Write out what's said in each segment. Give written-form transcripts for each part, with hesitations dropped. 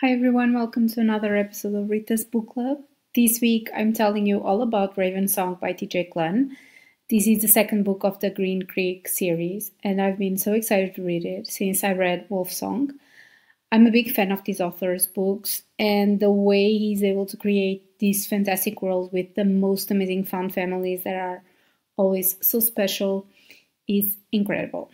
Hi everyone, welcome to another episode of Rita's Book Club. This week I'm telling you all about Ravensong by TJ Klune. This is the second book of the Green Creek series, and I've been so excited to read it since I read Wolfsong. I'm a big fan of this author's books, and the way he's able to create this fantastic world with the most amazing found families that are always so special is incredible.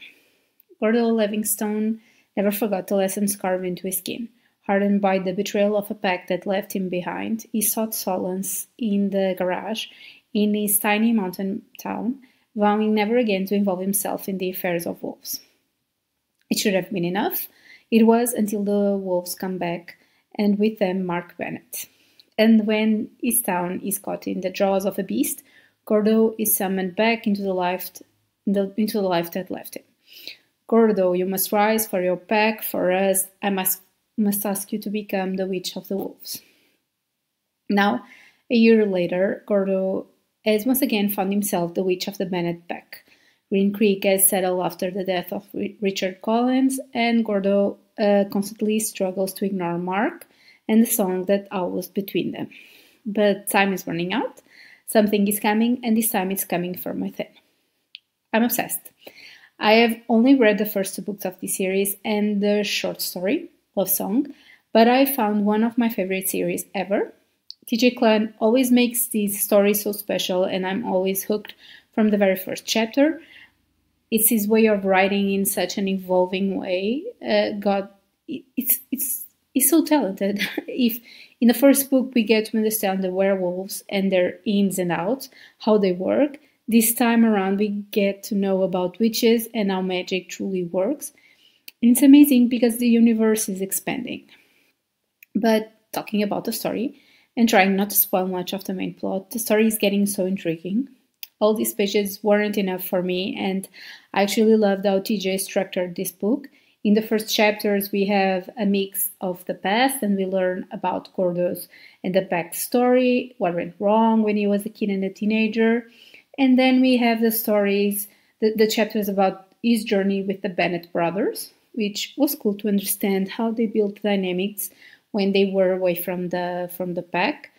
Gordo Livingstone never forgot the lessons carved into his skin. Hardened by the betrayal of a pact that left him behind, he sought solace in the garage in his tiny mountain town, vowing never again to involve himself in the affairs of wolves. It should have been enough. It was until the wolves come back, and with them Mark Bennett. And when his town is caught in the jaws of a beast, Gordo is summoned back into the life that left him. Gordo, you must rise for your pack. For us, I must ask you to become the Witch of the Wolves. Now, a year later, Gordo has once again found himself the Witch of the Bennett pack. Green Creek has settled after the death of Richard Collins, and Gordo constantly struggles to ignore Mark and the song that was between them. But time is running out, something is coming, and this time it's coming from within. I'm obsessed. I have only read the first two books of this series and the short story, Song, but I found one of my favorite series ever. TJ Klune always makes these stories so special, and I'm always hooked from the very first chapter. It's his way of writing in such an evolving way. He's so talented. If in the first book we get to understand the werewolves and their ins and outs, how they work, this time around we get to know about witches and how magic truly works. And it's amazing because the universe is expanding. But talking about the story, and trying not to spoil much of the main plot, the story is getting so intriguing. All these pages weren't enough for me, and I actually loved how TJ structured this book. In the first chapters, we have a mix of the past, and we learn about Gordo's and the backstory, what went wrong when he was a kid and a teenager. And then we have the stories, the chapters about his journey with the Bennett brothers, which was cool to understand how they built dynamics when they were away from the pack.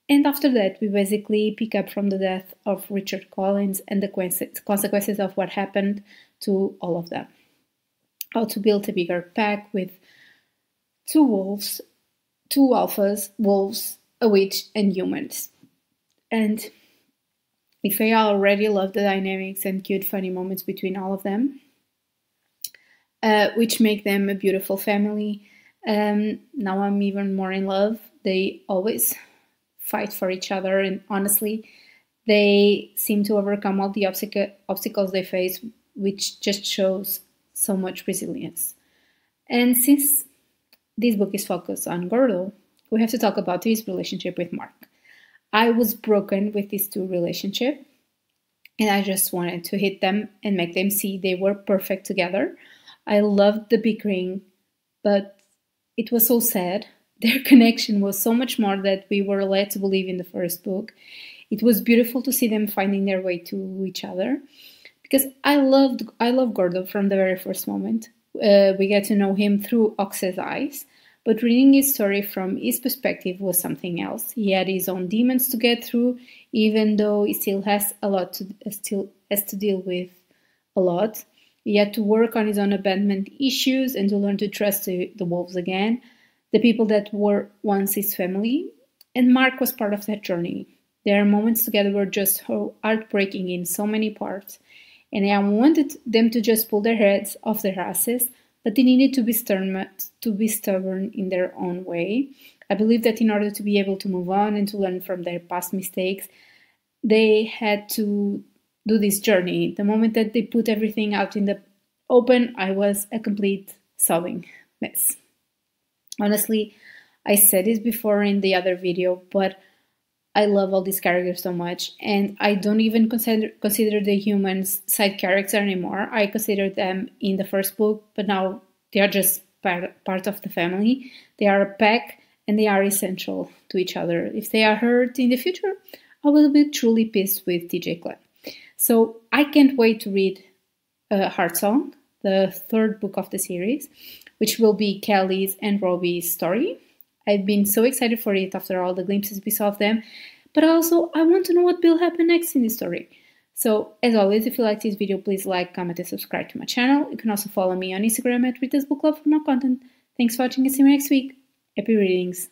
And after that, we basically pick up from the death of Richard Collins and the consequences of what happened to all of them. How to build a bigger pack with two wolves, two alphas, wolves, a witch, and humans. And if I already love the dynamics and cute, funny moments between all of them, which make them a beautiful family. Now I'm even more in love. They always fight for each other, and honestly, they seem to overcome all the obstacles they face, which just shows so much resilience. And since this book is focused on Gordo, we have to talk about his relationship with Mark. I was broken with these two relationships, and I just wanted to hit them and make them see they were perfect together. I loved the bickering, but it was so sad. Their connection was so much more than we were led to believe in the first book. It was beautiful to see them finding their way to each other, because I love Gordo from the very first moment. We get to know him through Ox's eyes, but reading his story from his perspective was something else. He had his own demons to get through, even though he still has to deal with a lot. He had to work on his own abandonment issues and to learn to trust the wolves again, the people that were once his family. And Mark was part of that journey. Their moments together were just so heartbreaking in so many parts. And I wanted them to just pull their heads off their asses, but they needed to be stubborn in their own way. I believe that in order to be able to move on and to learn from their past mistakes, they had to do this journey. The moment that they put everything out in the open, I was a complete sobbing mess. Honestly, I said this before in the other video, but I love all these characters so much, and I don't even consider the humans side characters anymore. I considered them in the first book, but now they are just part of the family. They are a pack, and they are essential to each other. If they are hurt in the future, I will be truly pissed with TJ Klune. So I can't wait to read Heartsong, the third book of the series, which will be Kelly's and Robbie's story. I've been so excited for it after all the glimpses we saw of them, but also I want to know what will happen next in this story. So, as always, if you like this video, please like, comment, and subscribe to my channel. You can also follow me on Instagram at Rita's Book Club for more content. Thanks for watching and see you next week. Happy readings!